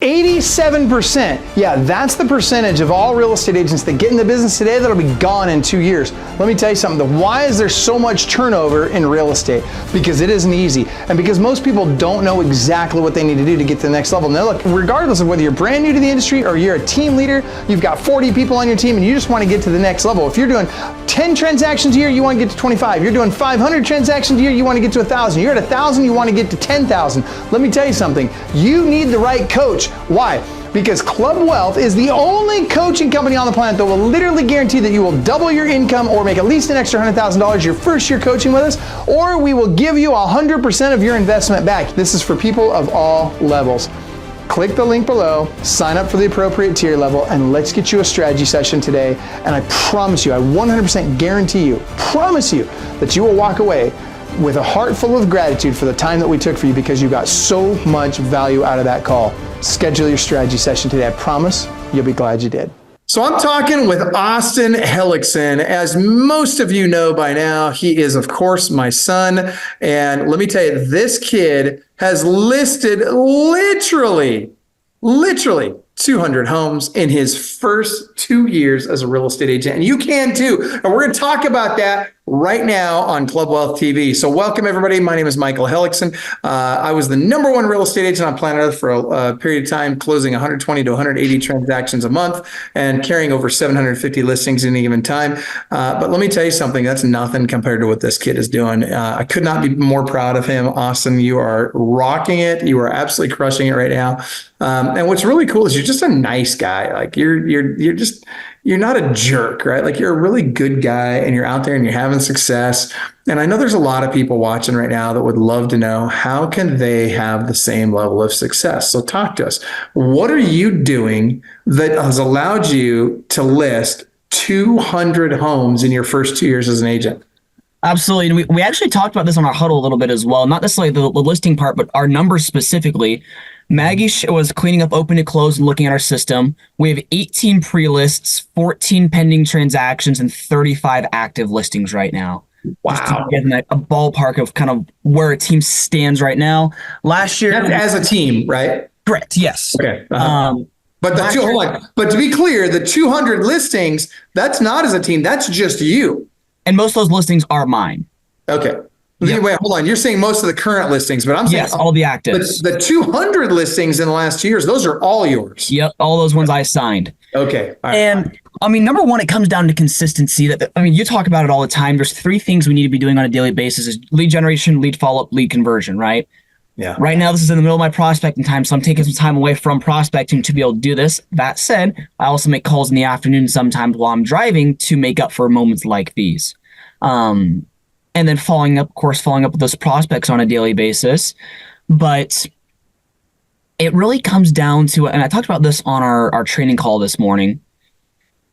87%. Yeah, that's the percentage of all real estate agents that get in the business today that'll be gone in 2 years. Let me tell you something. Why is there so much turnover in real estate? Because it isn't easy. And because most people don't know exactly what they need to do to get to the next level. Now look, regardless of whether you're brand new to the industry or you're a team leader, you've got 40 people on your team and you just want to get to the next level. If you're doing 10 transactions a year, you want to get to 25. You're doing 500 transactions a year, you want to get to 1,000. You're at 1,000, you want to get to 10,000. Let me tell you something. You need the right coach. Why? Because Club Wealth is the only coaching company on the planet that will literally guarantee that you will double your income or make at least an extra $100,000 your first year coaching with us, or we will give you 100% of your investment back. This is for people of all levels. Click the link below, sign up for the appropriate tier level, and let's get you a strategy session today. And I promise you, I 100% guarantee you, promise you that you will walk away with a heart full of gratitude for the time that we took for you because you got so much value out of that call. Schedule your strategy session today. I promise you'll be glad you did. So I'm talking with Austin Hellickson. As most of you know by now, he is, of course, my son. And let me tell you, this kid has listed literally 200 homes in his first 2 years as a real estate agent. And you can too. And we're going to talk about that right now on Club Wealth TV. So welcome everybody. My name is Michael Hellickson. I was the #1 real estate agent on planet Earth for a period of time, closing 120 to 180 transactions a month and carrying over 750 listings in any given time. But let me tell you something, that's nothing compared to what this kid is doing. I could not be more proud of him. Austin, you are rocking it. You are absolutely crushing it right now. And what's really cool is you're just a nice guy. Like you're not a jerk, right? Like you're a really good guy and you're out there and you're having success. And I know there's a lot of people watching right now that would love to know how can they have the same level of success. So talk to us. What are you doing that has allowed you to list 200 homes in your first 2 years as an agent? Absolutely. And we actually talked about this on our huddle a little bit as well. Not necessarily the listing part, but our numbers specifically. Maggie was cleaning up open to close and looking at our system. We have 18 pre-lists, 14 pending transactions, and 35 active listings right now. Wow. Getting a ballpark of kind of where a team stands right now. Last year. That's as a team, right? Correct. Yes. Okay. But hold on. But to be clear, the 200 listings, that's not as a team. That's just you. And most of those listings are mine. Okay. Yep. Wait, hold on. You're saying most of the current listings, but I'm saying yes, all the actives. The 200 listings in the last 2 years, those are all yours. Yep, all those ones I signed. Okay. All right. And I mean, number one, it comes down to consistency. You talk about it all the time. There's 3 things we need to be doing on a daily basis: is lead generation, lead follow-up, lead conversion, right? Yeah. Right now, this is in the middle of my prospecting time, so I'm taking some time away from prospecting to be able to do this. That said, I also make calls in the afternoon sometimes while I'm driving to make up for moments like these. And then following up with those prospects on a daily basis. But it really comes down to, and I talked about this on our training call this morning,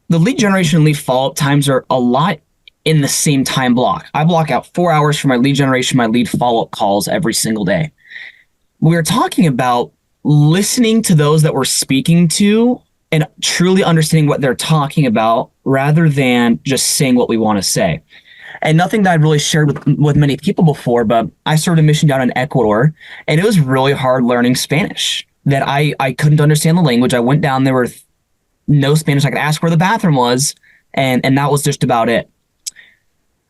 the lead generation and lead follow-up times are a lot in the same time block. I block out 4 hours for my lead generation, my lead follow-up calls every single day. We were talking about listening to those that we're speaking to and truly understanding what they're talking about rather than just saying what we want to say. And nothing that I've really shared with many people before, but I served a mission down in Ecuador, and it was really hard learning Spanish. That I couldn't understand the language. I went down, there were no Spanish. I could ask where the bathroom was, and that was just about it.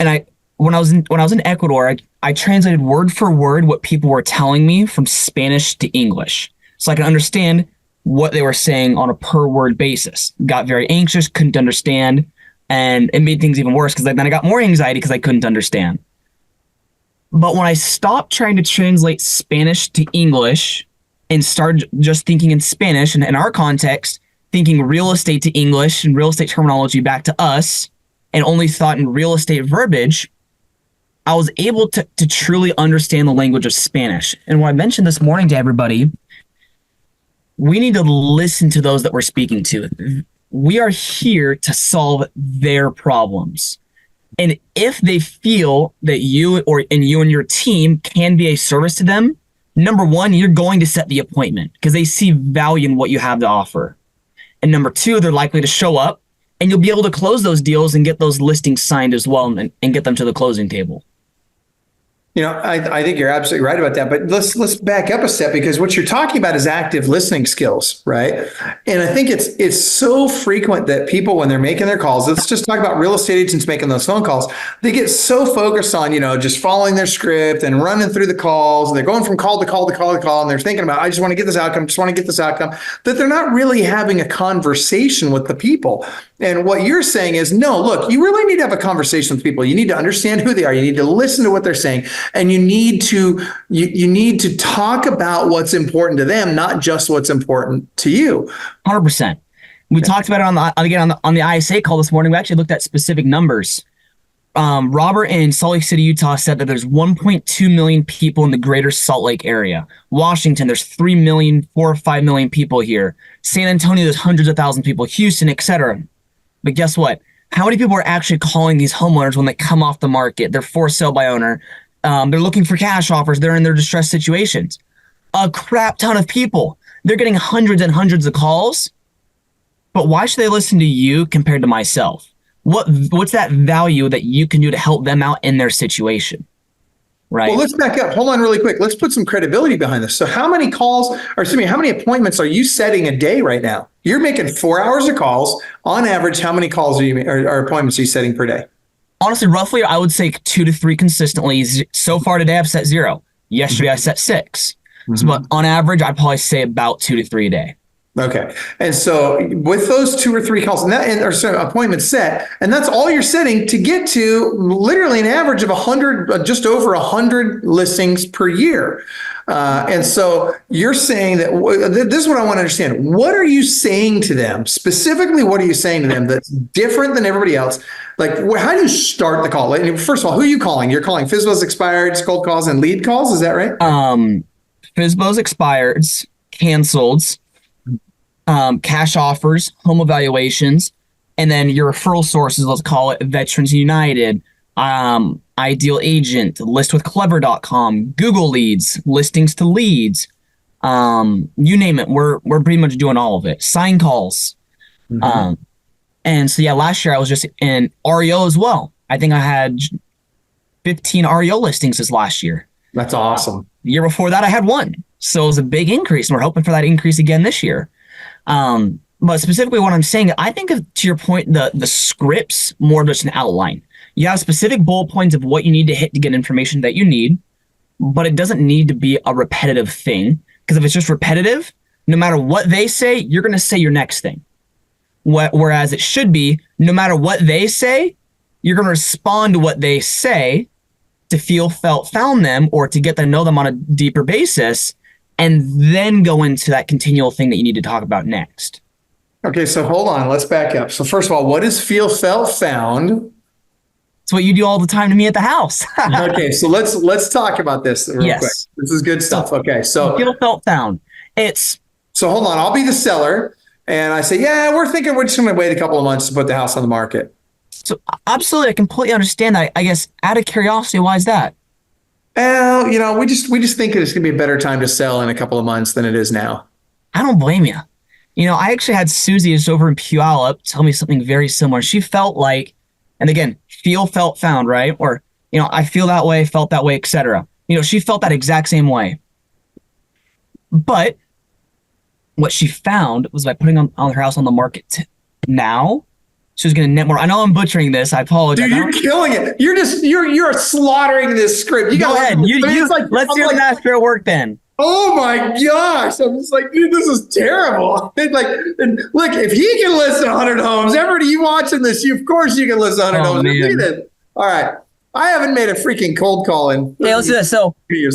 And when I was in Ecuador, I translated word for word what people were telling me from Spanish to English, so I could understand what they were saying on a per word basis. Got very anxious, couldn't understand. And it made things even worse because then I got more anxiety because I couldn't understand. But when I stopped trying to translate Spanish to English and started just thinking in Spanish, and in our context, thinking real estate to English and real estate terminology back to us, and only thought in real estate verbiage, I was able to truly understand the language of Spanish. And what I mentioned this morning to everybody, we need to listen to those that we're speaking to. We are here to solve their problems. And if they feel that you and your team can be a service to them, number one, you're going to set the appointment because they see value in what you have to offer. And number two, they're likely to show up and you'll be able to close those deals and get those listings signed as well and get them to the closing table. I think you're absolutely right about that. But let's back up a step, because what you're talking about is active listening skills, right? And I think it's so frequent that people, when they're making their calls, let's just talk about real estate agents making those phone calls. They get so focused on, just following their script and running through the calls, and they're going from call to call to call to call, and they're thinking about, I just want to get this outcome, that they're not really having a conversation with the people. And what you're saying is, no, look, you really need to have a conversation with people. You need to understand who they are. You need to listen to what they're saying. And you need to talk about what's important to them, not just what's important to you. 100%. We talked about it on the ISA call this morning. We actually looked at specific numbers. Robert in Salt Lake City, Utah said that there's 1.2 million people in the greater Salt Lake area. Washington, there's 3 million, 4 or 5 million people here. San Antonio, there's hundreds of thousands of people. Houston, etc. But guess what? How many people are actually calling these homeowners when they come off the market? They're for sale by owner. They're looking for cash offers. They're in their distressed situations. A crap ton of people. They're getting hundreds and hundreds of calls. But why should they listen to you compared to myself? What's that value that you can do to help them out in their situation? Right. Well, let's back up. Hold on really quick. Let's put some credibility behind this. So how many how many appointments are you setting a day right now? You're making 4 hours of calls. On average, how many calls or appointments are you setting per day? Honestly, roughly, I would say 2 to 3 consistently. So far today, I've set 0. Yesterday, I set 6. So, but on average, I'd probably say about 2 to 3 a day. Okay. And so with those 2 or 3 calls appointments set, and that's all you're setting to get to literally an average of 100, just over 100 listings per year. And so you're saying that this is what I want to understand. What are you saying to them? Specifically, what are you saying to them that's different than everybody else? Like, how do you start the call? First of all, who are you calling? You're calling FSBOs, expireds, cold calls, and lead calls. Is that right? FSBOs, expireds, canceleds, cash offers, home evaluations, and then your referral sources, let's call it Veterans United, Ideal Agent, listwithclever.com, Google Leads, listings to leads, you name it. We're pretty much doing all of it. Sign calls. And so, last year I was just in REO as well. I think I had 15 REO listings this last year. That's awesome. The year before that, I had 1. So it was a big increase, and we're hoping for that increase again this year. But specifically what I'm saying, I think to your point, the script's more just an outline. You have specific bullet points of what you need to hit to get information that you need, but it doesn't need to be a repetitive thing. Because if it's just repetitive, no matter what they say, you're going to say your next thing. Whereas it should be, no matter what they say, you're going to respond to what they say to feel, felt, found them, or to get to know them on a deeper basis, and then go into that continual thing that you need to talk about next. Okay, so hold on. Let's back up. So first of all, what is feel, felt, found? It's what you do all the time to me at the house. Okay, so let's talk about this real quick. This is good stuff. Okay, so feel, felt, found. So hold on. I'll be the seller, and I say, we're thinking we're just going to wait a couple of months to put the house on the market. So absolutely, I completely understand that. I guess out of curiosity, why is that? Well, we just think it's going to be a better time to sell in a couple of months than it is now. I don't blame you. I actually had Susie just over in Puyallup tell me something very similar. She felt like, and again, feel, felt, found, right? Or, I feel that way, felt that way, etc. She felt that exact same way. But what she found was by putting on her house on the market now, she was going to net more. I know I'm butchering this. I apologize. Dude, you're killing it. You're slaughtering this script. Go ahead. Let's do the master at work then. Oh my gosh. I'm just like, dude, this is terrible. And look, if he can list 100 homes, everybody you watching this, of course you can list 100 homes. Man. All right. I haven't made a freaking cold call in. Okay, let's do this. So, you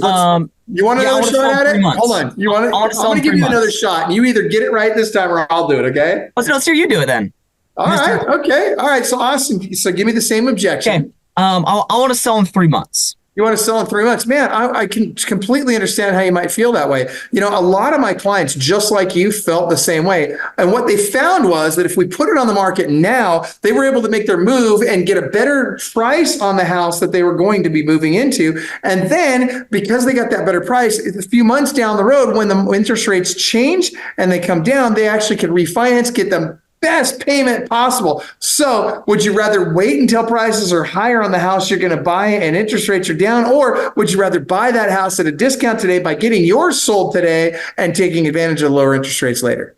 want another shot at it? Hold on. I'm going to give you another shot, and you either get it right this time or I'll do it, okay? Let's hear you do it then. All right. Okay. All right. So Austin, give me the same objection. Okay. I want to sell in 3 months. You want to sell in 3 months? Man, I can completely understand how you might feel that way. A lot of my clients, just like you, felt the same way. And what they found was that if we put it on the market now, they were able to make their move and get a better price on the house that they were going to be moving into. And then because they got that better price, a few months down the road, when the interest rates change and they come down, they actually could refinance, get them best payment possible. So would you rather wait until prices are higher on the house you're going to buy and interest rates are down? Or would you rather buy that house at a discount today by getting yours sold today and taking advantage of lower interest rates later?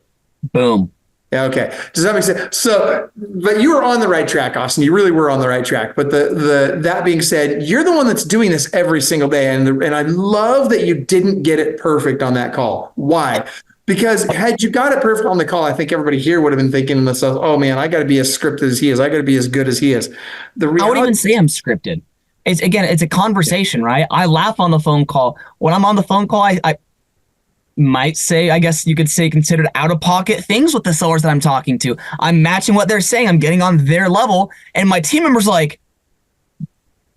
Boom. Okay. Does that make sense? So, but you were on the right track, Austin. You really were on the right track. But that being said, you're the one that's doing this every single day. And I love that you didn't get it perfect on that call. Why? Because had you got it perfect on the call, I think everybody here would have been thinking to themselves, oh man, I got to be as scripted as he is. I got to be as good as he is. I wouldn't even say I'm scripted. It's a conversation, right? I laugh on the phone call. When I'm on the phone call, I might say, I guess you could say, considered out-of-pocket things with the sellers that I'm talking to. I'm matching what they're saying. I'm getting on their level. And my team member's like,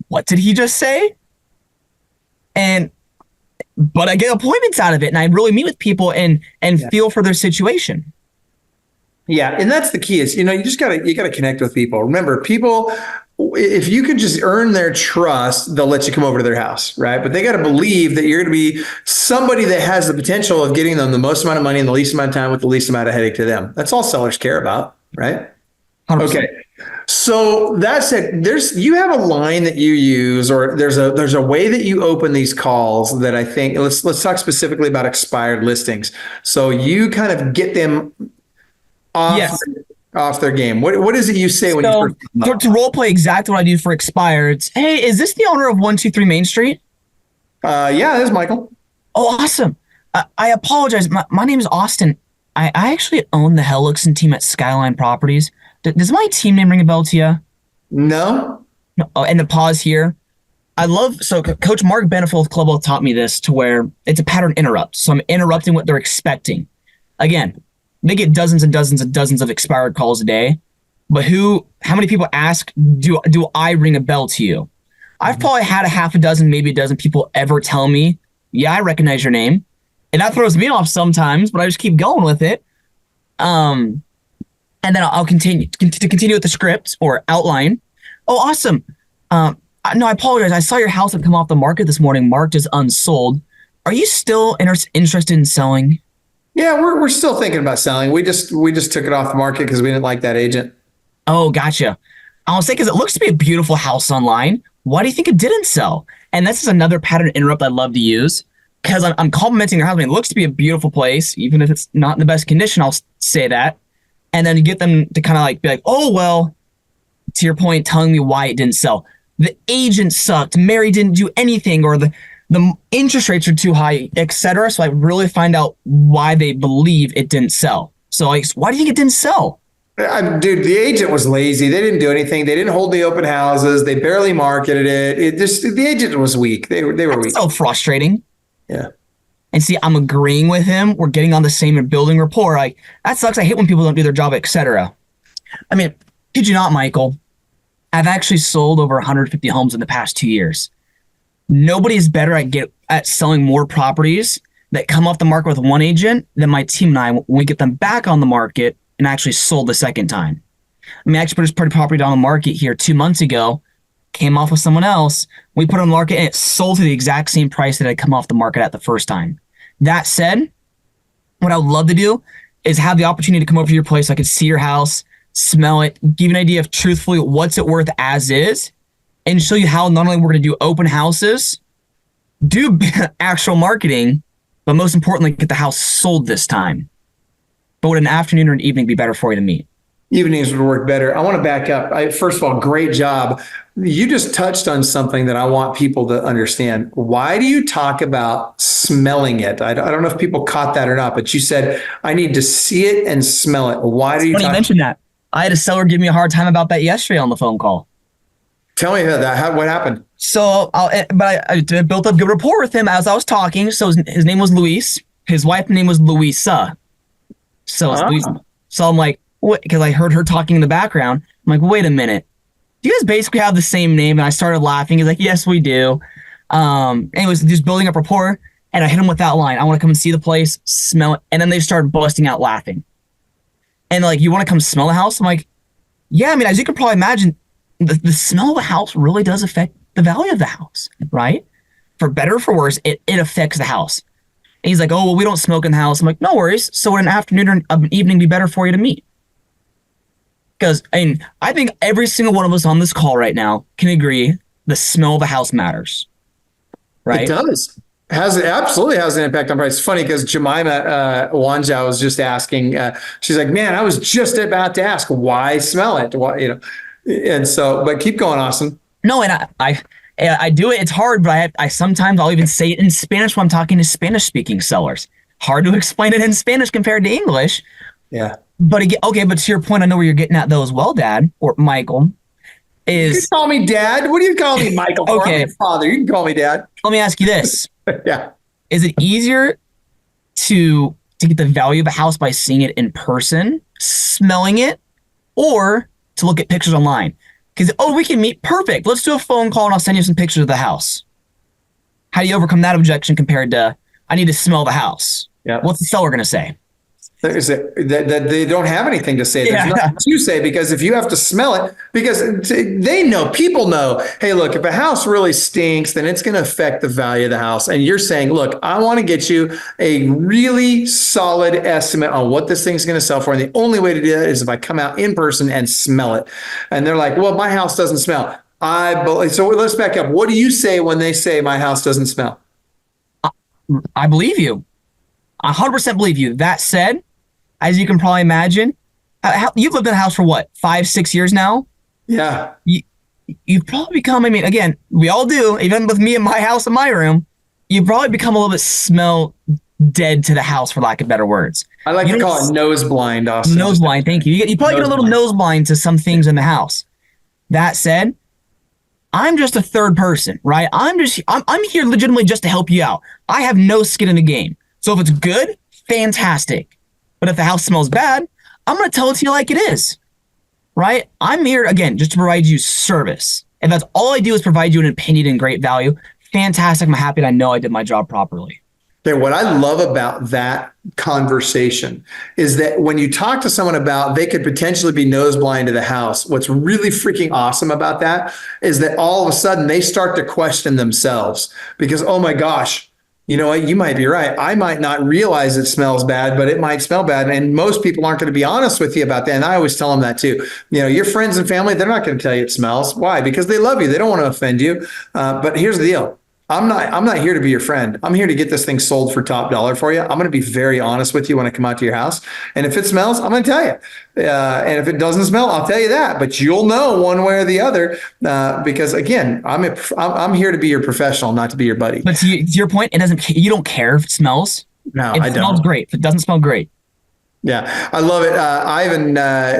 what did he just say? But I get appointments out of it, and I really meet with people and feel for their situation. Yeah, and that's the key is, you just gotta connect with people. Remember, people, if you could just earn their trust, they'll let you come over to their house, right? But they got to believe that you're going to be somebody that has the potential of getting them the most amount of money in the least amount of time with the least amount of headache to them. That's all sellers care about, right? 100%. Okay. So that said, you have a line that you use, or there's a way that you open these calls that I think, let's talk specifically about expired listings. So you kind of get them off their game. What is it you say when you first to role play exactly what I do for expireds? Hey, is this the owner of 123 Main Street? Yeah, this is Michael. Oh, awesome. I apologize. My name is Austin. I actually own the Hellickson team at Skyline Properties. Does my team name ring a bell to you? No. Oh, and the pause here. Coach Mark Benefield with Club taught me this, to where it's a pattern interrupt. So I'm interrupting what they're expecting. Again, they get dozens and dozens and dozens of expired calls a day. But how many people ask, do I ring a bell to you? I've probably had a half a dozen, maybe a dozen people ever tell me, yeah, I recognize your name. And that throws me off sometimes, but I just keep going with it. And then I'll continue with the script or outline. Oh, awesome. No, I apologize. I saw your house had come off the market this morning, marked as unsold. Are you still interested in selling? Yeah, we're still thinking about selling. We just took it off the market because we didn't like that agent. Oh, gotcha. I'll say, because it looks to be a beautiful house online. Why do you think it didn't sell? And this is another pattern interrupt I love to use, because I'm complimenting your house. I mean, it looks to be a beautiful place, even if it's not in the best condition. I'll say that. And then you get them to kind of be like, oh, well, to your point, telling me why it didn't sell. The agent sucked. Mary didn't do anything, or the interest rates are too high, etc. So I really find out why they believe it didn't sell. So why do you think it didn't sell? Dude, the agent was lazy. They didn't do anything. They didn't hold the open houses. They barely marketed it. The agent was weak. They were weak. That's so frustrating. Yeah. And see, I'm agreeing with him. We're getting on the same and building rapport. That sucks. I hate when people don't do their job, etc. I mean, kid you not, Michael, I've actually sold over 150 homes in the past 2 years. Nobody is better at selling more properties that come off the market with one agent than my team and I when we get them back on the market and actually sold the second time. I mean, I actually put this pretty property on the market here 2 months ago, came off with someone else. We put it on the market and it sold to the exact same price that had come off the market at the first time. That said, what I would love to do is have the opportunity to come over to your place so I could see your house, smell it, give you an idea of truthfully what's it worth as is, and show you how not only we're going to do open houses, do actual marketing, but most importantly, get the house sold this time. But would an afternoon or an evening be better for you to meet? Evenings would work better. I want to back up. First of all, great job. You just touched on something that I want people to understand. Why do you talk about smelling it? I don't know if people caught that or not, but you said, I need to see it and smell it. Why do you mention that? I had a seller give me a hard time about that yesterday on the phone call. Tell me about that. What happened? So, I built up good rapport with him as I was talking. So his name was Luis. His wife's name was Luisa. So it's Luisa. So I'm like, what? Because I heard her talking in the background. I'm like, wait a minute. Do you guys basically have the same name? And I started laughing. He's like, yes, we do. Anyways, just building up rapport. And I hit him with that line. I want to come and see the place, smell it. And then they started busting out laughing. And like, you want to come smell the house? I'm like, yeah, I mean, as you can probably imagine, the smell of the house really does affect the value of the house, right? For better or for worse, it affects the house. And he's like, oh, well, we don't smoke in the house. I'm like, no worries. So would an afternoon or an evening be better for you to meet? Because I think every single one of us on this call right now can agree the smell of a house matters, right? It does. It absolutely has an impact on price. It's funny because Jemima Wanja was just asking. She's like, "Man, I was just about to ask why smell it." Why, and so, but keep going, Austin. No, and I do it. It's hard, but I sometimes I'll even say it in Spanish when I'm talking to Spanish-speaking sellers. Hard to explain it in Spanish compared to English. Yeah. But again, okay, but to your point, I know where you're getting at though as well, Dad, or Michael, You can call me Dad. What do you call me, Michael? For? I'm your father. You can call me Dad. Let me ask you this. Yeah. Is it easier to get the value of a house by seeing it in person, smelling it, or to look at pictures online? Because, we can meet. Perfect. Let's do a phone call and I'll send you some pictures of the house. How do you overcome that objection compared to, I need to smell the house? Yeah. What's the seller going to say? That they don't have anything to say. There's nothing to say, because if you have to smell it, because they know, people know, hey, look, if a house really stinks, then it's going to affect the value of the house. And you're saying, look, I want to get you a really solid estimate on what this thing's going to sell for. And the only way to do that is if I come out in person and smell it. And they're like, well, my house doesn't smell. So let's back up. What do you say when they say my house doesn't smell? I believe you. 100% believe you. That said, as you can probably imagine, you've lived in a house for what, 5-6 years now? Yeah. You've probably become, again, we all do, even with me in my house, in my room, you've probably become a little bit smell dead to the house, for lack of better words. I like to call it nose blind, Austin. Nose blind, thank you. You probably get a little nose blind to some things in the house. That said, I'm just a third person, right? I'm here legitimately just to help you out. I have no skin in the game. So if it's good, fantastic. But if the house smells bad, I'm going to tell it to you like it is, right? I'm here, again, just to provide you service. And that's all I do, is provide you an opinion and great value. Fantastic. I'm happy that I know I did my job properly. Okay, what I love about that conversation is that when you talk to someone about they could potentially be nose blind to the house, what's really freaking awesome about that is that all of a sudden they start to question themselves, because, oh my gosh, you know what? You might be right. I might not realize it smells bad, but it might smell bad. And most people aren't going to be honest with you about that. And I always tell them that too. Your friends and family, they're not going to tell you it smells. Why? Because they love you. They don't want to offend you. But here's the deal. I'm not here to be your friend. I'm here to get this thing sold for top dollar for you. I'm going to be very honest with you when I come out to your house. And if it smells, I'm going to tell you. And if it doesn't smell, I'll tell you that. But you'll know one way or the other, because again, I'm here to be your professional, not to be your buddy. But to your point, you don't care if it smells. No, I don't. It smells great. If it doesn't smell great. Yeah, I love it. Ivan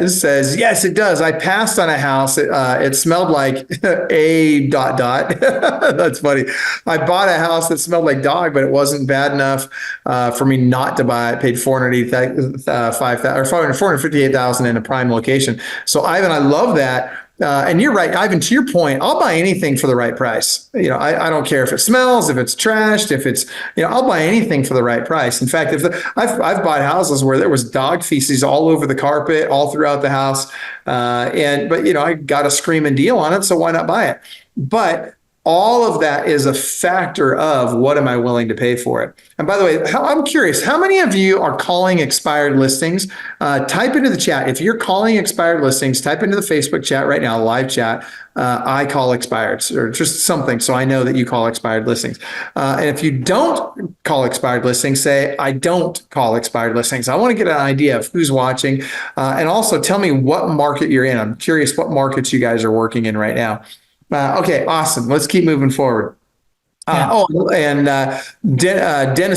says, yes, it does. I passed on a house. It smelled like a ... That's funny. I bought a house that smelled like dog, but it wasn't bad enough for me not to buy it. Paid $458,000 in a prime location. So Ivan, I love that. And you're right, Ivan, to your point, I'll buy anything for the right price. I don't care if it smells, if it's trashed, if it's, I'll buy anything for the right price. In fact, I've bought houses where there was dog feces all over the carpet, all throughout the house. But I got a screaming deal on it, so why not buy it? But all of that is a factor of what am I willing to pay for it. And by the way, I'm curious, how many of you are calling expired listings? Type into the chat. If you're calling expired listings, type into the Facebook chat right now, live chat, I call expired, or just something so I know that you call expired listings. And if you don't call expired listings, say, I don't call expired listings. I want to get an idea of who's watching. And also tell me what market you're in. I'm curious what markets you guys are working in right now. Okay, awesome. Let's keep moving forward. Dennis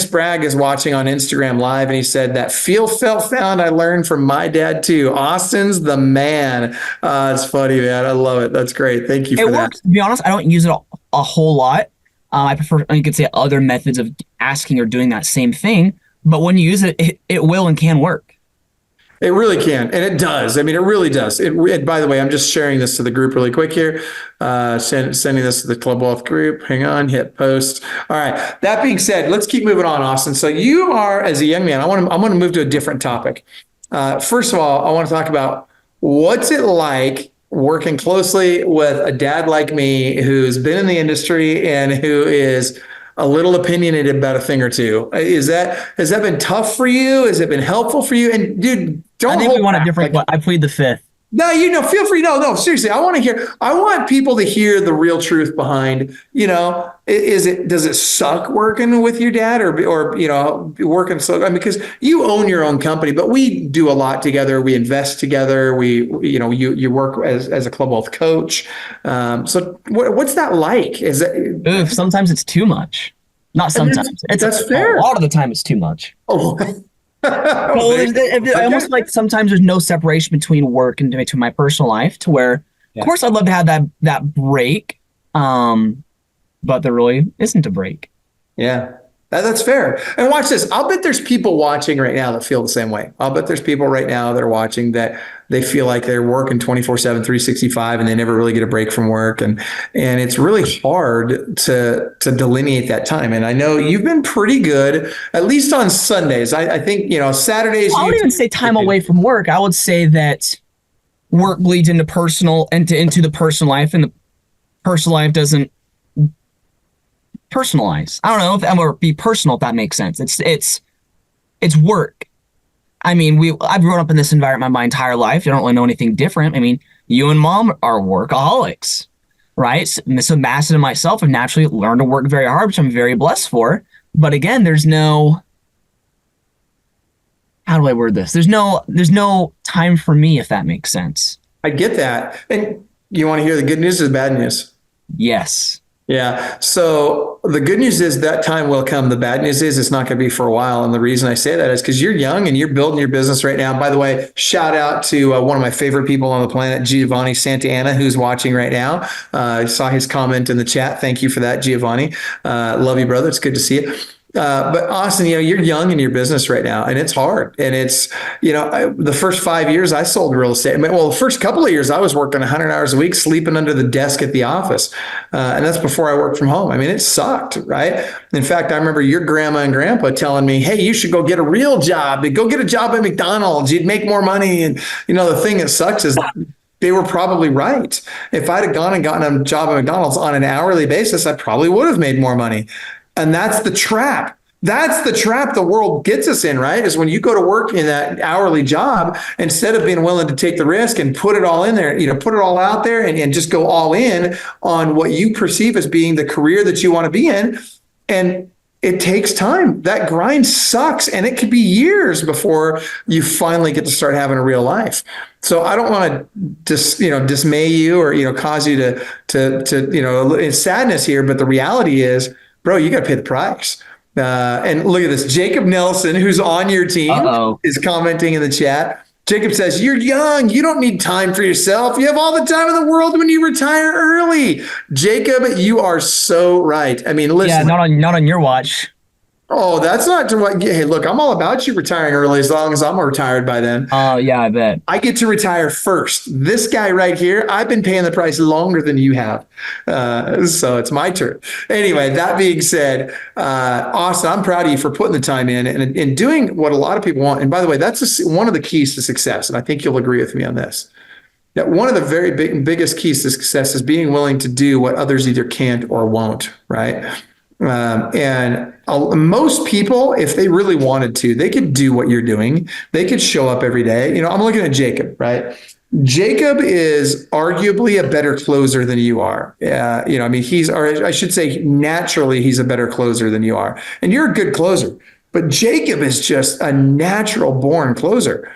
Bragg is watching on Instagram Live, and he said that feel, felt, found I learned from my dad too. Austin's the man. It's funny, man. I love it. That's great. Thank you for that. It works. To be honest, I don't use it a whole lot. I prefer, you could say, other methods of asking or doing that same thing. But when you use it, it will and can work. It really can. And it does. I mean, it really does. By the way, I'm just sharing this to the group really quick here. Sending this to the Club Wealth group. Hang on, hit post. All right. That being said, let's keep moving on, Austin. So you are, as a young man, I want to move to a different topic. First of all, I want to talk about what's it like working closely with a dad like me who's been in the industry and who is a little opinionated about a thing or two. Has that been tough for you? Has it been helpful for you? And dude, I think we want a different. I plead the fifth. No, feel free. No, seriously. I want people to hear the real truth behind, does it suck working with your dad or working so, because you own your own company, but we do a lot together. We invest together. You work as a club wealth coach. So what's that like? Is it? Oof, sometimes it's too much. Not sometimes. That's fair. A lot of the time it's too much. Oh. I almost like sometimes there's no separation between work and between my personal life to where, of course, I'd love to have that break, but there really isn't a break. Yeah, that's fair. And watch this. I'll bet there's people watching right now that feel the same way. I'll bet there's people right now that are watching that they feel like they're working 24/7, 365, and they never really get a break from work. And it's really hard to delineate that time. And I know you've been pretty good, at least on Sundays. I think, Saturdays. I wouldn't even say time away from work. I would say that work bleeds into personal and into the personal life, and the personal life doesn't personalize. I don't know if that would be personal, if that makes sense. It's work. I mean, I've grown up in this environment my entire life. I don't really know anything different. I mean, you and mom are workaholics, right? So Massett and myself have naturally learned to work very hard, which I'm very blessed for. But again, there's no, how do I word this? There's no time for me, if that makes sense. I get that. And you want to hear the good news or the bad news? Yes. Yeah. So the good news is that time will come. The bad news is it's not going to be for a while. And the reason I say that is because you're young and you're building your business right now. By the way, shout out to one of my favorite people on the planet, Giovanni Santana, who's watching right now. I saw his comment in the chat. Thank you for that, Giovanni. Love you, brother. It's good to see you. But Austin, you're young in your business right now, and it's hard. And it's, the first 5 years I sold real estate. The first couple of years I was working 100 hours a week, sleeping under the desk at the office. And that's before I worked from home. I mean, it sucked, right? In fact, I remember your grandma and grandpa telling me, hey, you should go get a real job. Go get a job at McDonald's. You'd make more money. And, the thing that sucks is they were probably right. If I'd have gone and gotten a job at McDonald's on an hourly basis, I probably would have made more money. And that's the trap. That's the trap the world gets us in, right? Is when you go to work in that hourly job, instead of being willing to take the risk and put it all in there, put it all out there and just go all in on what you perceive as being the career that you want to be in. And it takes time. That grind sucks. And it could be years before you finally get to start having a real life. So I don't want to dismay you or, cause you to sadness here. But the reality is, bro, you got to pay the price. And look at this. Jacob Nelson, who's on your team, is commenting in the chat. Jacob says, you're young. You don't need time for yourself. You have all the time in the world when you retire early. Jacob, you are so right. I mean, listen. Yeah, not on your watch. Oh, that's not to what. Hey, look, I'm all about you retiring early as long as I'm retired by then. Oh, yeah, I bet. I get to retire first. This guy right here, I've been paying the price longer than you have. So it's my turn. Anyway, that being said, Austin, I'm proud of you for putting the time in and doing what a lot of people want. And by the way, that's one of the keys to success. And I think you'll agree with me on this. That one of the very biggest keys to success is being willing to do what others either can't or won't, right? And most people, if they really wanted to, they could do what you're doing. They could show up every day. I'm looking at Jacob, right? Jacob is arguably a better closer than you are. I should say naturally he's a better closer than you are. And you're a good closer, but Jacob is just a natural born closer.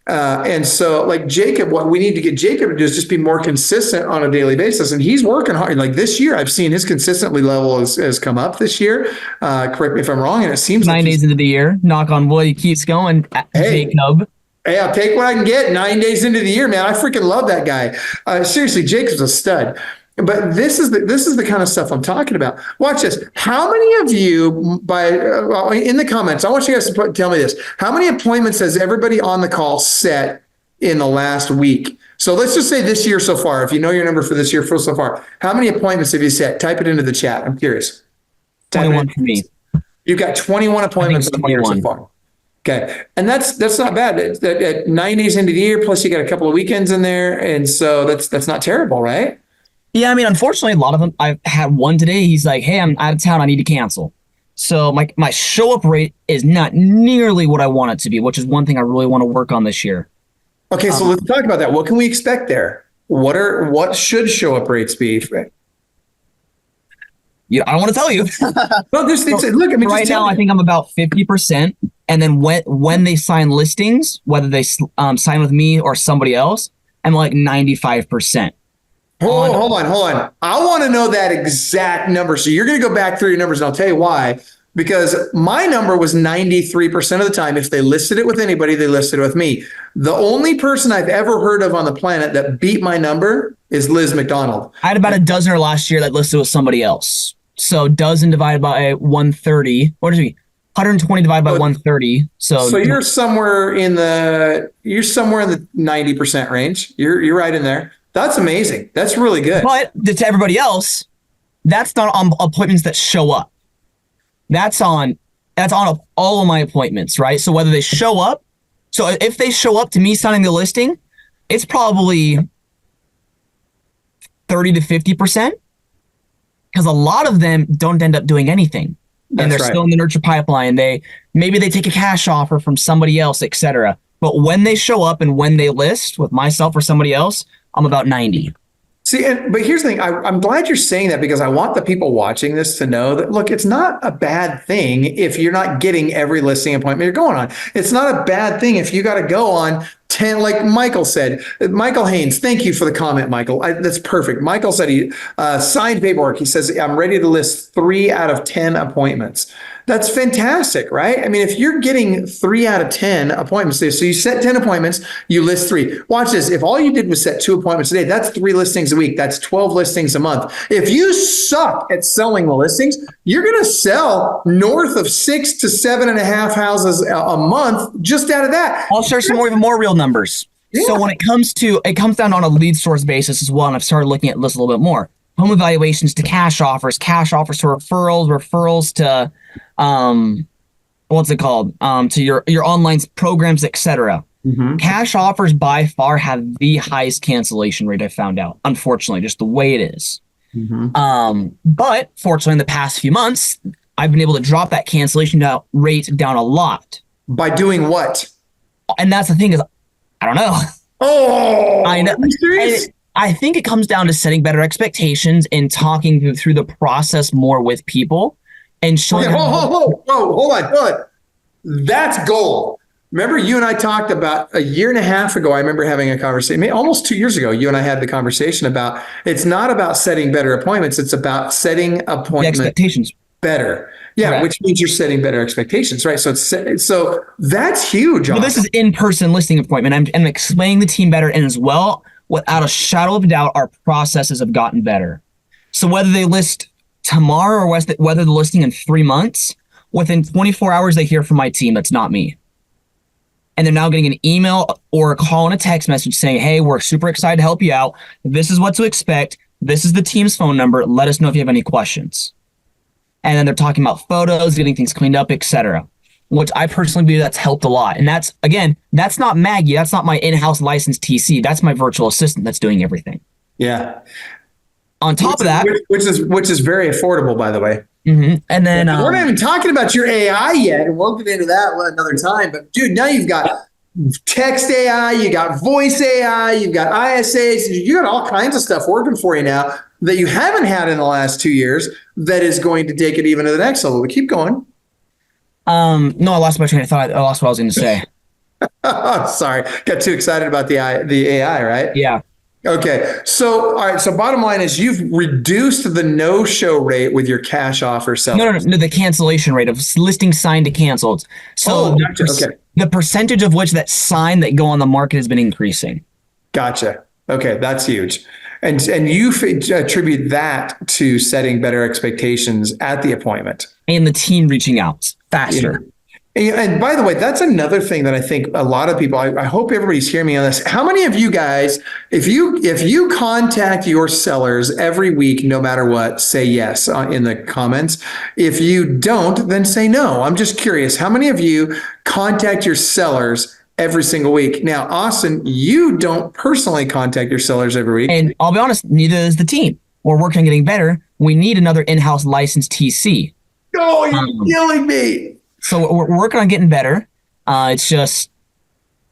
And so like Jacob, what we need to get Jacob to do is just be more consistent on a daily basis. And he's working hard. Like this year, I've seen his consistently level has come up this year. Correct me if I'm wrong. And it seems 9 days into the year, knock on wood, he keeps going. Jacob. Hey, I'll take what I can get 9 days into the year, man. I freaking love that guy. Seriously, Jacob's a stud. But this is the kind of stuff I'm talking about. Watch this. How many of you, in the comments, I want you guys to tell me this. How many appointments has everybody on the call set in the last week? So let's just say this year so far. If you know your number for this year so far, how many appointments have you set? Type it into the chat. I'm curious. 21 for me. You've got 21 appointments in the year so far. Okay. And that's not bad. At 9 days into the year, plus you got a couple of weekends in there. And so that's not terrible, right? Yeah, I mean, unfortunately, a lot of them, I've had one today. He's like, hey, I'm out of town. I need to cancel. So my show up rate is not nearly what I want it to be, which is one thing I really want to work on this year. Okay, so let's talk about that. What can we expect there? What should show up rates be? Yeah, I don't want to tell you. Well, this thing said, look, I mean, right now, I think I'm about 50%. And then when they sign listings, whether they sign with me or somebody else, I'm like 95%. Hold on. I want to know that exact number. So you're going to go back through your numbers, and I'll tell you why. Because my number was 93% of the time. If they listed it with anybody, they listed it with me. The only person I've ever heard of on the planet that beat my number is Liz McDonald. I had about a dozen last year that listed with somebody else. So dozen divided by 130. What is it? 120 divided by 130. So you're somewhere in the 90% range. You're right in there. That's amazing. That's really good. But to everybody else, that's not on appointments that show up. That's on all of my appointments, right? So whether they show up, so if they show up to me signing the listing, it's probably 30 to 50%, because a lot of them don't end up doing anything. And they're still in the nurture pipeline. Maybe they take a cash offer from somebody else, etc. But when they show up and when they list with myself or somebody else, I'm about 90. See, but here's the thing. I'm glad you're saying that, because I want the people watching this to know that, look, it's not a bad thing if you're not getting every listing appointment you're going on. It's not a bad thing if you got to go on 10, like Michael said. Michael Haynes, thank you for the comment, Michael. That's perfect. Michael said he signed paperwork. He says, I'm ready to list 3 out of 10 appointments. That's fantastic, right? I mean, if you're getting 3 out of 10 appointments, so you set 10 appointments, you list 3. Watch this. If all you did was set 2 appointments a day, that's 3 listings a week. That's 12 listings a month. If you suck at selling the listings, you're going to sell north of 6 to 7.5 houses a month just out of that. I'll share some even more real numbers. Yeah. So when it comes down on a lead source basis as well, and I've started looking at this a little bit more. Home evaluations to cash offers to referrals to what's it called? To your online programs, etc. Mm-hmm. Cash offers by far have the highest cancellation rate I found out. Unfortunately, just the way it is. Mm-hmm. But fortunately, in the past few months, I've been able to drop that cancellation rate down a lot. By doing what? And that's the thing is, I don't know. Oh, I know. Are you serious? I think it comes down to setting better expectations and talking through the process more with people and showing. Okay, hold on. That's gold. Remember, you and I talked about a year and a half ago. I remember having a conversation, almost 2 years ago. You and I had the conversation about it's not about setting better appointments. It's about setting appointments expectations better. Yeah, correct. Which means you're setting better expectations, right? So that's huge. Well, this is in-person listing appointment. I'm explaining the team better, and as well, without a shadow of a doubt, our processes have gotten better. So whether they list tomorrow or whether they're listing in 3 months, within 24 hours, they hear from my team. That's not me. And they're now getting an email or a call and a text message saying, hey, we're super excited to help you out. This is what to expect. This is the team's phone number. Let us know if you have any questions. And then they're talking about photos, getting things cleaned up, etc. Which I personally believe that's helped a lot. And that's not Maggie. That's not my in-house licensed TC. That's my virtual assistant that's doing everything. Yeah. On top of that, which is very affordable, by the way. Mm-hmm. And then we're not even talking about your AI yet, and we'll get into that another time. But dude, now you've got text AI, you got voice AI, you've got ISAs, you got all kinds of stuff working for you now that you haven't had in the last 2 years. That is going to take it even to the next level. But keep going. No, I lost my train of thought. I lost what I was going to say. Sorry. Got too excited about the AI, right? Yeah. Okay. So, all right. So bottom line is you've reduced the no-show rate with your cash offer sellers. No, the cancellation rate of listings signed to canceled. So the percentage of which that sign that go on the market has been increasing. Gotcha. Okay. That's huge. And you attribute that to setting better expectations at the appointment. And the team reaching out faster. And by the way, that's another thing that I think a lot of people, I hope everybody's hearing me on this. How many of you guys, if you contact your sellers every week, no matter what, say yes in the comments. If you don't, then say no. I'm just curious. How many of you contact your sellers every single week? Now, Austin, you don't personally contact your sellers every week. And I'll be honest, neither is the team. We're working on getting better. We need another in-house licensed TC. Oh, you're killing me. So we're working on getting better. It's just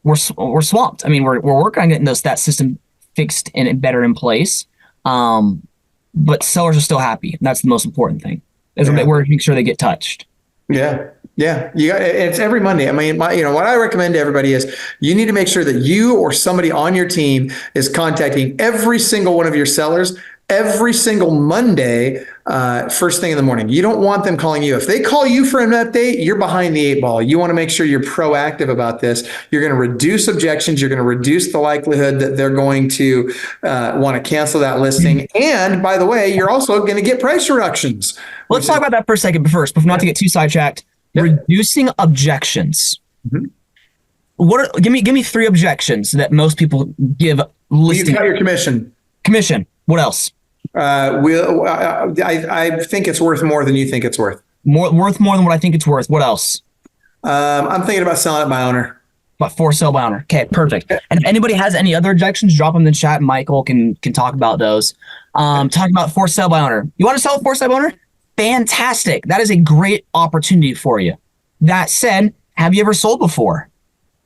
we're swamped. I mean, we're working on getting that system fixed and better in place. But sellers are still happy. That's the most important thing. We're making sure they get touched. Yeah. Yeah. It's every Monday. I mean, what I recommend to everybody is you need to make sure that you or somebody on your team is contacting every single one of your sellers every single Monday, first thing in the morning. You don't want them calling you. If they call you for an update, you're behind the 8 ball. You want to make sure you're proactive about this. You're going to reduce objections. You're going to reduce the likelihood that they're going to want to cancel that listing. And by the way, you're also going to get price reductions. Let's talk about that for a second, but first, before not to get too sidetracked. Yep. Reducing objections. Mm-hmm. Give me 3 objections that most people give listing. You cut your commission. Commission. What else? I think it's worth more than you think it's worth. Worth more than what I think it's worth. What else? I'm thinking about selling it by owner. But for sale by owner. Okay, perfect. And if anybody has any other objections, drop them in the chat. Michael can talk about those. Talk about for sale by owner. You want to sell it for sale by owner? Fantastic. That is a great opportunity for you. That said, have you ever sold before?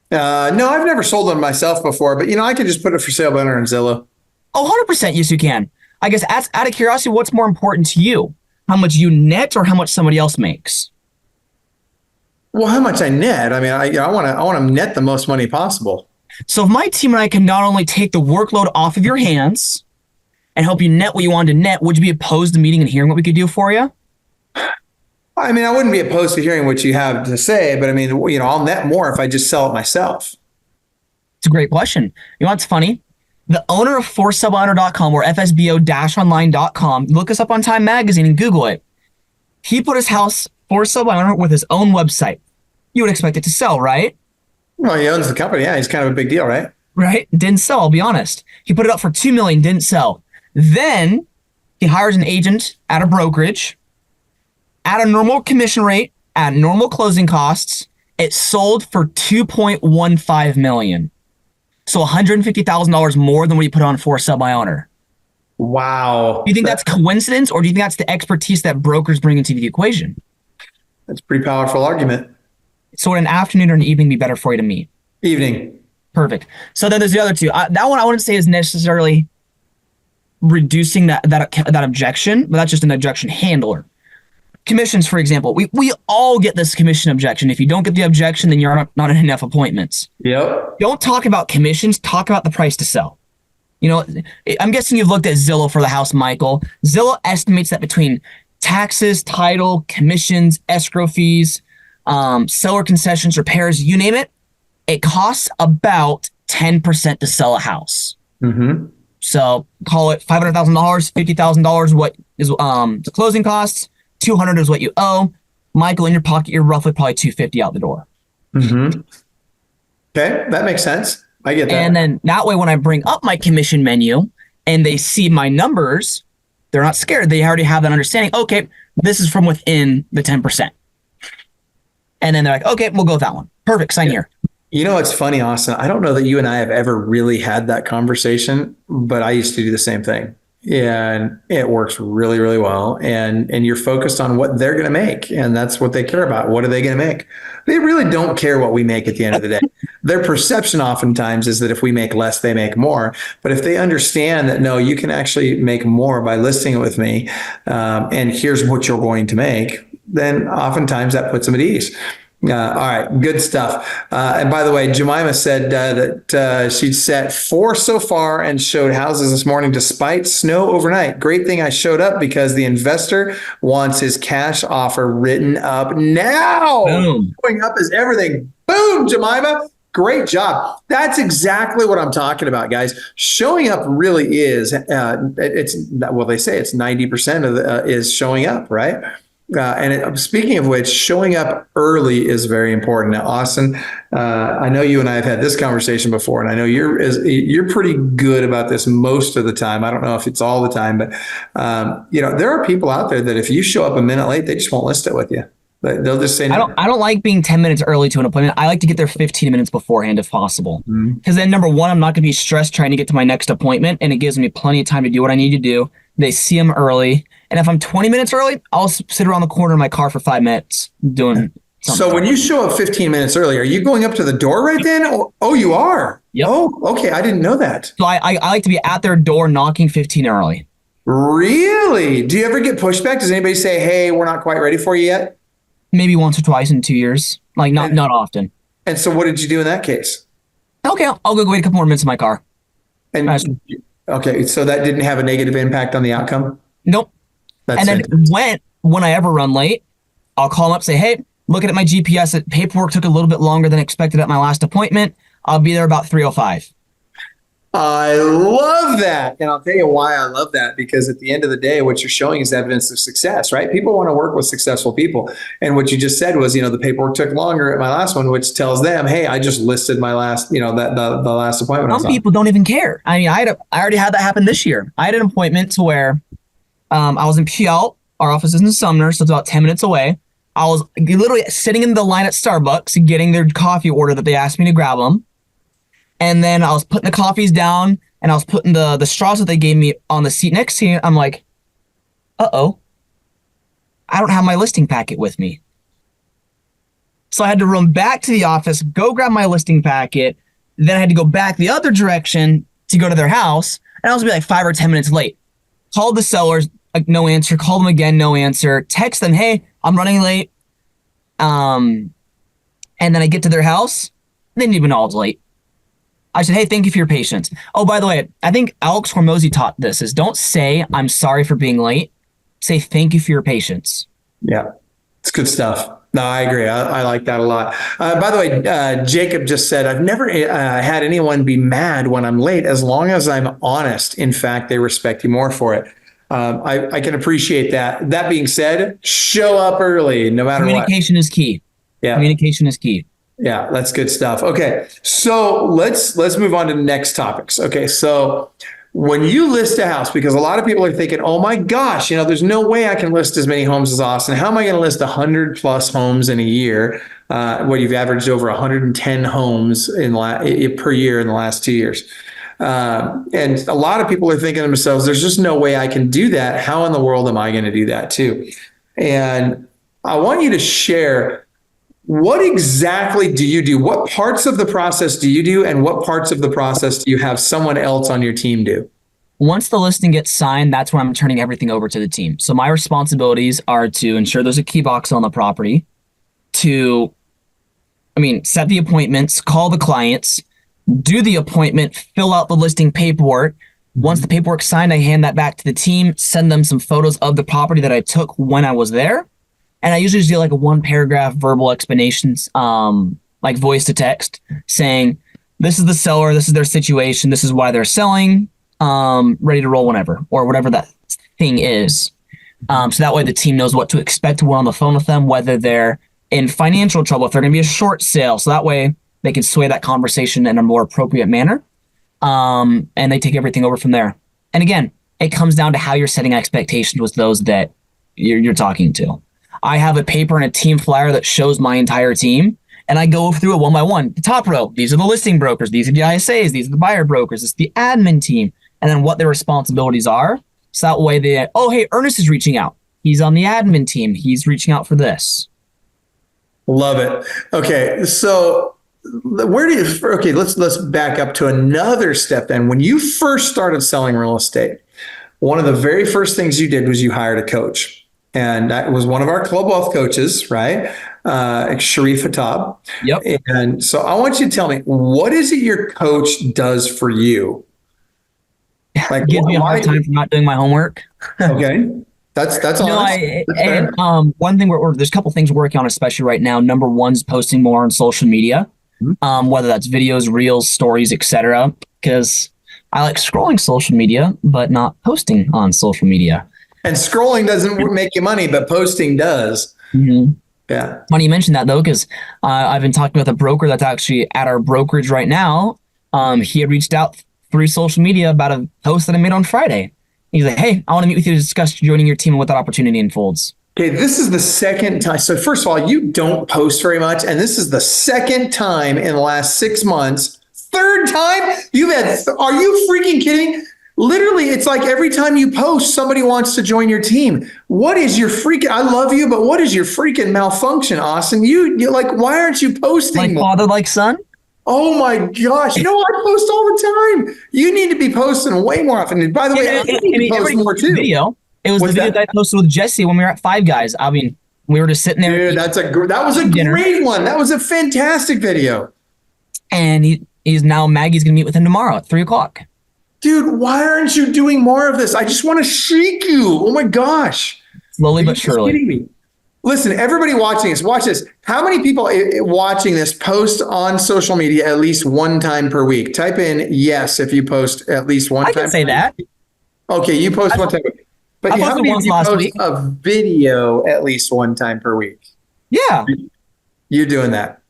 No, I've never sold one myself before, but I can just put it for sale by owner in Zillow. Oh, 100%. Yes, you can. I guess out of curiosity, what's more important to you? How much you net or how much somebody else makes? Well, how much I net? I mean, I want to net the most money possible. So if my team and I can not only take the workload off of your hands and help you net what you wanted to net, would you be opposed to meeting and hearing what we could do for you? I mean, I wouldn't be opposed to hearing what you have to say, but I mean, I'll net more if I just sell it myself. It's a great question. You know what's funny? The owner of ForSaleByOwner.com or FSBO-online.com, look us up on Time Magazine and Google it. He put his house for sale by owner with his own website. You would expect it to sell, right? Well, he owns the company. Yeah, he's kind of a big deal, right? Right. Didn't sell, I'll be honest. He put it up for $2 million, didn't sell. Then he hires an agent at a brokerage at a normal commission rate, at normal closing costs. It sold for $2.15 million. So $150,000 more than what you put on for sale by owner. Wow. Do you think that's coincidence, or do you think that's the expertise that brokers bring into the equation? That's a pretty powerful argument. So would an afternoon or an evening be better for you to meet? Evening. Perfect. So then there's the other two. That one I wouldn't say is necessarily reducing that objection, but that's just an objection handler. Commissions, for example, we all get this commission objection. If you don't get the objection, then you're not in enough appointments. Yep. Don't talk about commissions. Talk about the price to sell. I'm guessing you've looked at Zillow for the house, Michael. Zillow estimates that between taxes, title, commissions, escrow fees, seller concessions, repairs, you name it, it costs about 10% to sell a house. Mm-hmm. So call it $500,000, $50,000, what is the closing costs. $200 is what you owe. Michael, in your pocket, you're roughly probably $250 out the door. Mm-hmm. Okay, that makes sense. I get that. And then that way, when I bring up my commission menu and they see my numbers, they're not scared. They already have that understanding. Okay, this is from within the 10%. And then they're like, okay, we'll go with that one. Perfect, sign here. It's funny, Austin. I don't know that you and I have ever really had that conversation, but I used to do the same thing. And it works really, really well. And you're focused on what they're going to make. And that's what they care about. What are they going to make? They really don't care what we make at the end of the day. Their perception oftentimes is that if we make less, they make more. But if they understand that, no, you can actually make more by listing it with me, and here's what you're going to make, then oftentimes that puts them at ease. All right, good stuff. And by the way, Jemima said that she'd set 4 so far and showed houses this morning despite snow overnight. Great thing I showed up because the investor wants his cash offer written up now. Boom. Going up is everything. Boom, Jemima. Great job. That's exactly what I'm talking about, guys. Showing up really is, they say it's 90% of is showing up, right? Speaking of which, showing up early is very important. Now, Austin, I know you and I have had this conversation before, and I know you're pretty good about this most of the time. I don't know if it's all the time, but there are people out there that if you show up a minute late, they just won't list it with you. They'll just say no. I don't like being 10 minutes early to an appointment. I like to get there 15 minutes beforehand if possible. Because then, number one, I'm not going to be stressed trying to get to my next appointment, and it gives me plenty of time to do what I need to do. They see them early. And if I'm 20 minutes early, I'll sit around the corner in my car for 5 minutes doing So when you show up 15 minutes early, are you going up to the door right then? Oh, you are? Yep. Oh, okay. I didn't know that. So I like to be at their door knocking 15 early. Really? Do you ever get pushback? Does anybody say, hey, we're not quite ready for you yet? Maybe once or twice in 2 years. Like not often. And so what did you do in that case? Okay, I'll go wait a couple more minutes in my car. And okay, so that didn't have a negative impact on the outcome? Nope. That's and then when I ever run late, I'll call them up, say, hey, looking at my GPS, paperwork took a little bit longer than expected at my last appointment. I'll be there about 3:05. I love that. And I'll tell you why I love that, because at the end of the day, what you're showing is evidence of success, right? People want to work with successful people. And what you just said was, the paperwork took longer at my last one, which tells them, hey, I just listed my last, the last appointment. Some people don't even care. I mean, I already had that happen this year. I had an appointment to where I was in Puyallup. Our office is in Sumner, so it's about 10 minutes away. I was literally sitting in the line at Starbucks getting their coffee order that they asked me to grab them. And then I was putting the coffees down and I was putting the straws that they gave me on the seat next to me. I'm like, uh-oh, I don't have my listing packet with me. So I had to run back to the office, go grab my listing packet. Then I had to go back the other direction to go to their house. And I was be like 5 or 10 minutes late. Called the sellers, like no answer. Called them again, no answer. Text them, hey, I'm running late. And then I get to their house. They didn't even know I was late. I said, hey, thank you for your patience. Oh, by the way, I think Alex Hormozy taught this, is don't say, I'm sorry for being late. Say, thank you for your patience. Yeah, it's good stuff. No, I agree. I like that a lot. By the way, Jacob just said, I've never had anyone be mad when I'm late as long as I'm honest. In fact, they respect you more for it. I can appreciate that. That being said, show up early, no matter what. Communication is key. Yeah. Communication is key. Yeah, that's good stuff. Okay, so let's move on to the next topics. Okay, so when you list a house, because a lot of people are thinking, oh my gosh, there's no way I can list as many homes as Austin. How am I going to list 100 plus homes in a year? You've averaged over 110 homes per year in the last 2 years. And a lot of people are thinking to themselves, there's just no way I can do that. How in the world am I going to do that too? And I want you to share, what exactly do you do? What parts of the process do you do? And what parts of the process do you have someone else on your team do? Once the listing gets signed, that's when I'm turning everything over to the team. So my responsibilities are to ensure there's a key box on the property, set the appointments, call the clients, do the appointment, fill out the listing paperwork. Once the paperwork's signed, I hand that back to the team, send them some photos of the property that I took when I was there. And I usually just do like a 1-paragraph verbal explanations, like voice to text, saying, this is the seller, this is their situation, this is why they're selling, ready to roll whenever, or whatever that thing is. So that way the team knows what to expect when we're on the phone with them, whether they're in financial trouble, if they're going to be a short sale. So that way they can sway that conversation in a more appropriate manner. And they take everything over from there. And again, it comes down to how you're setting expectations with those that you're talking to. I have a paper and a team flyer that shows my entire team, and I go through it one by one. The top row, these are the listing brokers, these are the ISAs, these are the buyer brokers, it's the admin team, and then what their responsibilities are. So that way hey, Ernest is reaching out. He's on the admin team. He's reaching out for this. Love it. Okay, so let's back up to another step then. When you first started selling real estate, one of the very first things you did was you hired a coach. And that was one of our Club Wealth coaches, right? Sharif Hattab. Yep. And so I want you to tell me, what is it your coach does for you? Like, gives me a hard time for not doing my homework. Okay. That's honest. One thing there's a couple things we're working on, especially right now. Number one is posting more on social media, whether that's videos, reels, stories, etc. Because I like scrolling social media, but not posting on social media. And scrolling doesn't make you money, but posting does. Mm-hmm. Yeah. Funny you mentioned that, though, because I've been talking with a broker that's actually at our brokerage right now. He had reached out through social media about a post that I made on Friday. He's like, hey, I want to meet with you to discuss joining your team and what that opportunity unfolds. Okay, this is the second time. So first of all, you don't post very much. And this is the second time in the last 6 months. Third time you've had, are you freaking kidding? Literally, it's like every time you post, somebody wants to join your team. What is your freaking, I love you, but what is your freaking malfunction, Austin? You're like, why aren't you posting Like more? father, like son? Oh my gosh. You know, I post all the time. You need to be posting way more often. And by the way, I need to post more too. Video. It was What's the video that I posted with Jesse when we were at Five Guys. I mean, we were just sitting there. Dude, that was a great one. That was a fantastic video. And he's now, Maggie's going to meet with him tomorrow at 3:00. Dude, why aren't you doing more of this? I just want to shake you. Oh my gosh. Slowly but surely. Listen, everybody watching this, watch this. How many people watching this post on social media at least one time per week? Type in yes if you post at least one time. I can say that. Okay, you post one time. But how many of you post a video at least one time per week? Yeah. You're doing that.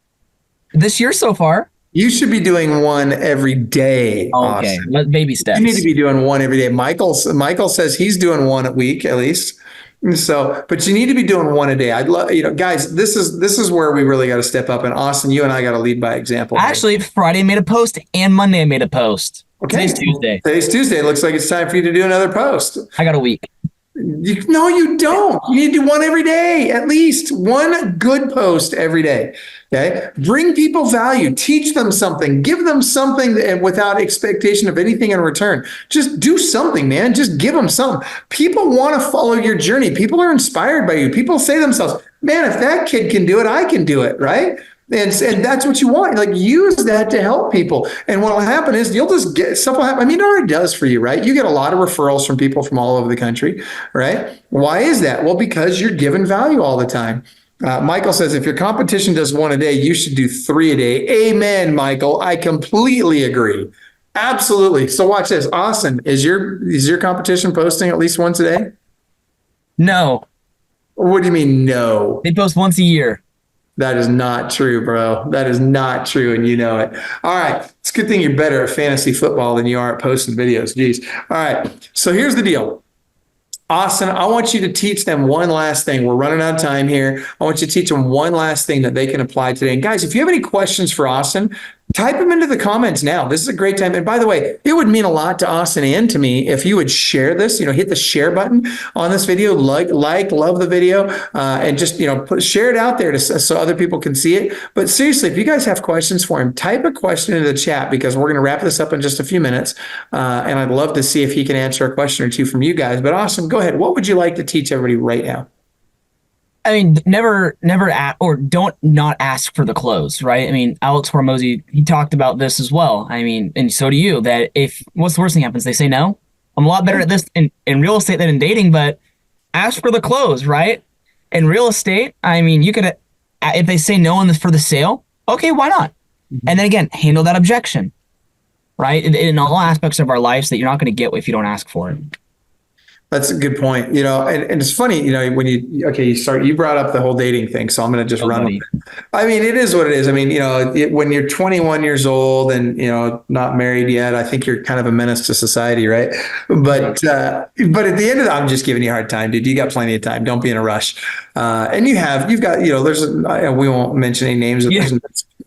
This year so far. You should be doing one every day. Okay, baby steps. You need to be doing one every day. Michael says he's doing one a week at least. So, but you need to be doing one a day. I'd love, guys, this is where we really got to step up. And Austin, you and I got to lead by example. Actually, Friday I made a post and Monday I made a post. Okay. Today's Tuesday. It looks like it's time for you to do another post. I got a week. No, you don't. You need to do one every day, at least one good post every day. Okay. Bring people value, teach them something, give them something without expectation of anything in return. Just do something, man. Just give them something. People want to follow your journey. People are inspired by you. People say to themselves, man, if that kid can do it, I can do it. Right. And that's what you want. Like, use that to help people. And what will happen is you'll just get stuff will happen. I mean, it already does for you, right? You get a lot of referrals from people from all over the country, right? Why is that? Well, because you're giving value all the time. Michael says, if your competition does one a day, you should do 3 a day. Amen, Michael. I completely agree. Absolutely. So watch this. Austin, is your competition posting at least once a day? No. What do you mean no? They post once a year. That is not true, bro. That is not true, and you know it. All right. It's a good thing you're better at fantasy football than you are at posting videos. Jeez. All right. So here's the deal. Austin, I want you to teach them one last thing. We're running out of time here. I want you to teach them one last thing that they can apply today. And guys, if you have any questions for Austin, type them into the comments now. This is a great time. And by the way, it would mean a lot to Austin and to me if you would share this, hit the share button on this video, love the video, and just, share it out there so other people can see it. But seriously, if you guys have questions for him, type a question into the chat because we're going to wrap this up in just a few minutes. And I'd love to see if he can answer a question or two from you guys. But Austin, go ahead. What would you like to teach everybody right now? I mean, never don't not ask for the close, right? I mean, Alex Hormozy, he talked about this as well. I mean, and so do you, that what's the worst thing happens? They say no. I'm a lot better at this in real estate than in dating, but ask for the close, right? In real estate, I mean, you could, if they say no for the sale, okay, why not? Mm-hmm. And then again, handle that objection, right? In all aspects of our lives that you're not going to get if you don't ask for it. That's a good point. And it's funny, when you brought up the whole dating thing. So I'm going to just run with it. I mean, it is what it is. I mean, when you're 21 years old and, not married yet, I think you're kind of a menace to society, right? But at the end of I'm just giving you a hard time, dude. You got plenty of time. Don't be in a rush. And you've got, we won't mention any names. Yeah. There's a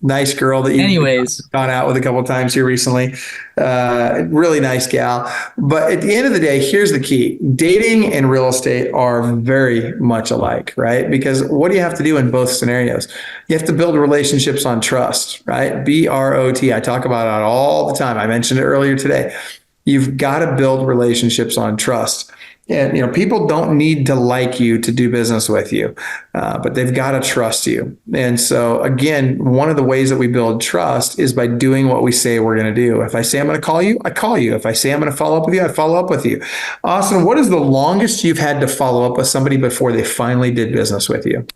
nice girl that you've gone out with a couple of times here recently. Really nice gal. But at the end of the day, here's the key. Dating and real estate are very much alike, right? Because what do you have to do in both scenarios? You have to build relationships on trust, right? BROT. I talk about it all the time. I mentioned it earlier today. You've got to build relationships on trust. And, people don't need to like you to do business with you, but they've got to trust you. And so, again, one of the ways that we build trust is by doing what we say we're going to do. If I say I'm going to call you, I call you. If I say I'm going to follow up with you, I follow up with you. Austin, what is the longest you've had to follow up with somebody before they finally did business with you?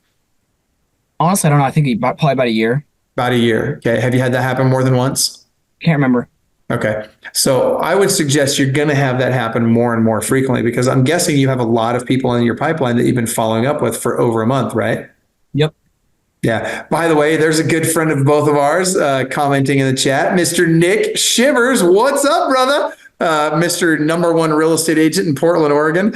Honestly, I don't know. I think probably about a year. About a year. Okay. Have you had that happen more than once? Can't remember. Okay. So I would suggest you're going to have that happen more and more frequently because I'm guessing you have a lot of people in your pipeline that you've been following up with for over a month, right? Yep. Yeah. By the way, there's a good friend of both of ours commenting in the chat, Mr. Nick Shivers. What's up, brother? Mr. Number One real estate agent in Portland, Oregon.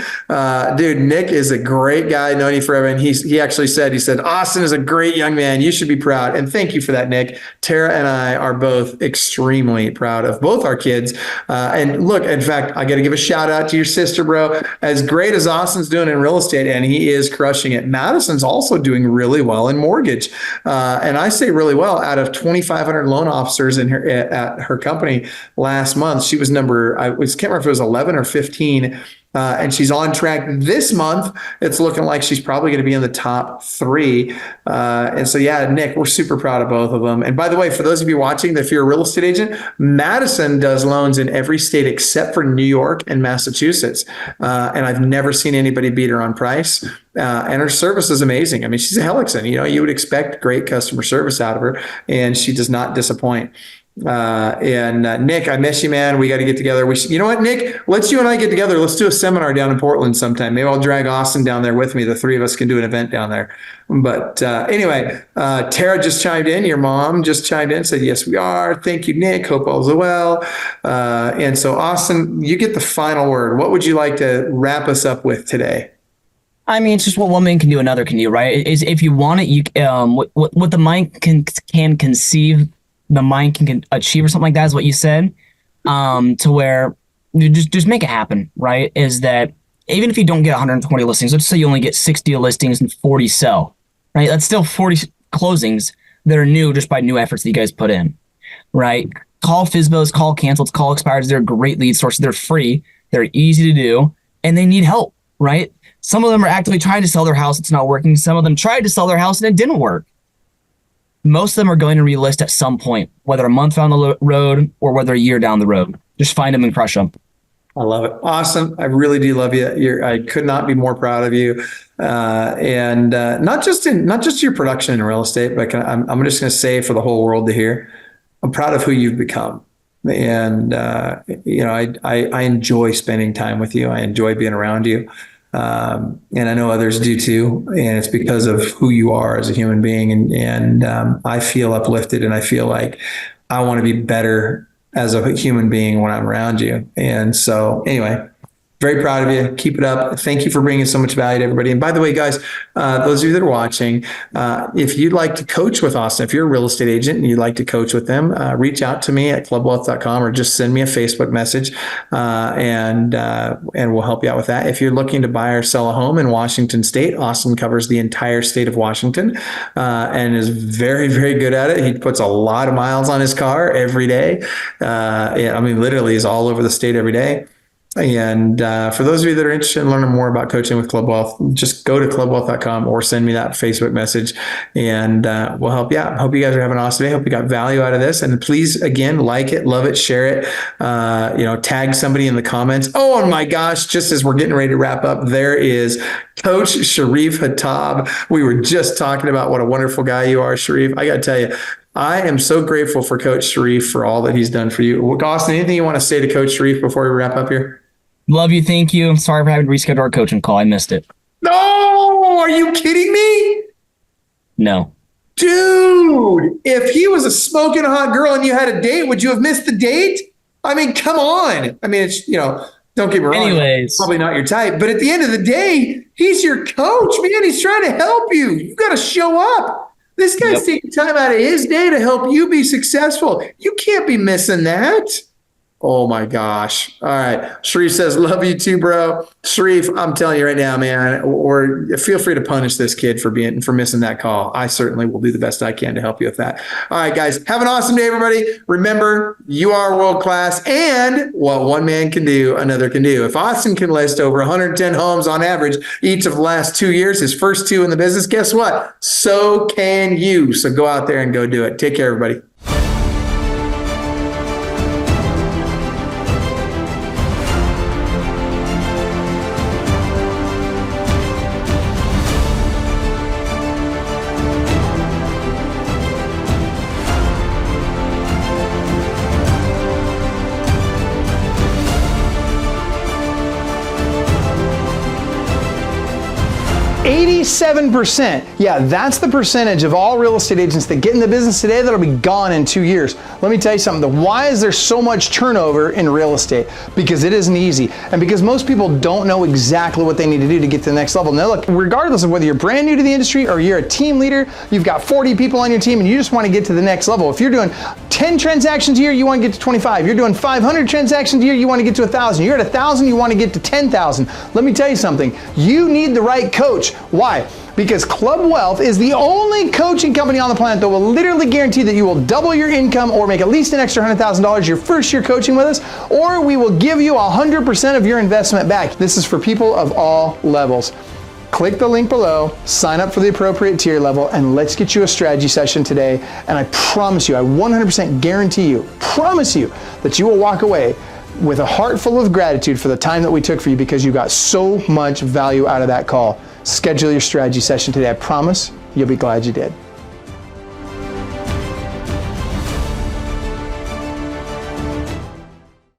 Dude, Nick is a great guy. Known you forever. And he actually said, Austin is a great young man. You should be proud. And thank you for that, Nick. Tara and I are both extremely proud of both our kids. And look, in fact, I got to give a shout out to your sister, bro. As great as Austin's doing in real estate, and he is crushing it, Madison's also doing really well in mortgage. And I say really well. Out of 2,500 loan officers at her company last month, she was I can't remember if it was 11 or 15. And she's on track this month. It's looking like she's probably going to be in the top 3. And so, yeah, Nick, we're super proud of both of them. And by the way, for those of you watching, if you're a real estate agent, Madison does loans in every state except for New York and Massachusetts. And I've never seen anybody beat her on price. And her service is amazing. I mean, she's a Hellickson. You would expect great customer service out of her, and she does not disappoint. Nick, I miss you, man. We got to get together. You know what, Nick? Let's you and I get together. Let's do a seminar down in Portland sometime. Maybe I'll drag Austin down there with me. The 3 of us can do an event down there. But anyway, Tara just chimed in. Your mom just chimed in, said, yes, we are. Thank you, Nick. Hope all's well. And so, Austin, you get the final word. What would you like to wrap us up with today? I mean, it's just what one man can do, another can do, right? Is if you want it, you what the mind can conceive, the mind can achieve, or something like that is what you said. To where you just make it happen, right? Is that even if you don't get 120 listings, let's say you only get 60 listings and 40 sell, right? That's still 40 closings that are new just by new efforts that you guys put in, right? Call FSBOs, call cancels, call expires. They're great lead sources. They're free. They're easy to do, and they need help, right? Some of them are actively trying to sell their house. It's not working. Some of them tried to sell their house and it didn't work. Most of them are going to relist at some point, whether a month down the road or whether a year down the road. Just find them and crush them. I love it. Awesome. I really do love you. I could not be more proud of you. And not just your production in real estate, but I'm just going to say for the whole world to hear, I'm proud of who you've become. And, I enjoy spending time with you. I enjoy being around you. And I know others do too. And it's because of who you are as a human being. And I feel uplifted, and I feel like I want to be better as a human being when I'm around you. And so anyway, very proud of you. Keep it up. Thank you for bringing so much value to everybody. And by the way, guys, those of you that are watching, if you'd like to coach with Austin, if you're a real estate agent and you'd like to coach with them, reach out to me at clubwealth.com or just send me a Facebook message, and we'll help you out with that. If you're looking to buy or sell a home in Washington State, Austin covers the entire state of Washington, and is very, very good at it. He puts a lot of miles on his car every day. Literally he's all over the state every day. And for those of you that are interested in learning more about coaching with Club Wealth, just go to clubwealth.com or send me that Facebook message, and we'll help you out. Hope you guys are having an awesome day. Hope you got value out of this. And please, again, like it, love it, share it. Tag somebody in the comments. Oh my gosh, just as we're getting ready to wrap up, there is Coach Sharif Hattab. We were just talking about what a wonderful guy you are, Sharif. I got to tell you, I am so grateful for Coach Sharif for all that he's done for you. Austin, anything you want to say to Coach Sharif before we wrap up here? Love you. Thank you. Sorry for having to reschedule our coaching call. I missed it. No, are you kidding me? No. Dude, if he was a smoking hot girl and you had a date, would you have missed the date? I mean, come on. I mean, it's, don't get me wrong. Anyways, probably not your type, but at the end of the day, he's your coach, man. He's trying to help you. You got to show up. This guy's taking time out of his day to help you be successful. You can't be missing that. Oh my gosh. All right. Sharif says, love you too, bro. Sharif, I'm telling you right now, man, or feel free to punish this kid for missing that call. I certainly will do the best I can to help you with that. All right, guys, have an awesome day, everybody. Remember, you are world class, and what one man can do, another can do. If Austin can list over 110 homes on average each of the last 2 years, his first 2 in the business, guess what? So can you. So go out there and go do it. Take care, everybody. 87%. Yeah, that's the percentage of all real estate agents that get in the business today that'll be gone in 2 years. Let me tell you something. Why is there so much turnover in real estate? Because it isn't easy. And because most people don't know exactly what they need to do to get to the next level. Now look, regardless of whether you're brand new to the industry or you're a team leader, you've got 40 people on your team and you just want to get to the next level. If you're doing 10 transactions a year, you want to get to 25. You're doing 500 transactions a year, you want to get to 1,000. You're at 1,000, you want to get to 10,000. Let me tell you something. You need the right coach. Why? Because Club Wealth is the only coaching company on the planet that will literally guarantee that you will double your income or make at least an extra $100,000 your first year coaching with us, or we will give you 100% of your investment back. This is for people of all levels. Click the link below, sign up for the appropriate tier level, and let's get you a strategy session today. And I promise you, I 100% guarantee you, promise you that you will walk away with a heart full of gratitude for the time that we took for you because you got so much value out of that call. Schedule your strategy session today. I promise you'll be glad you did.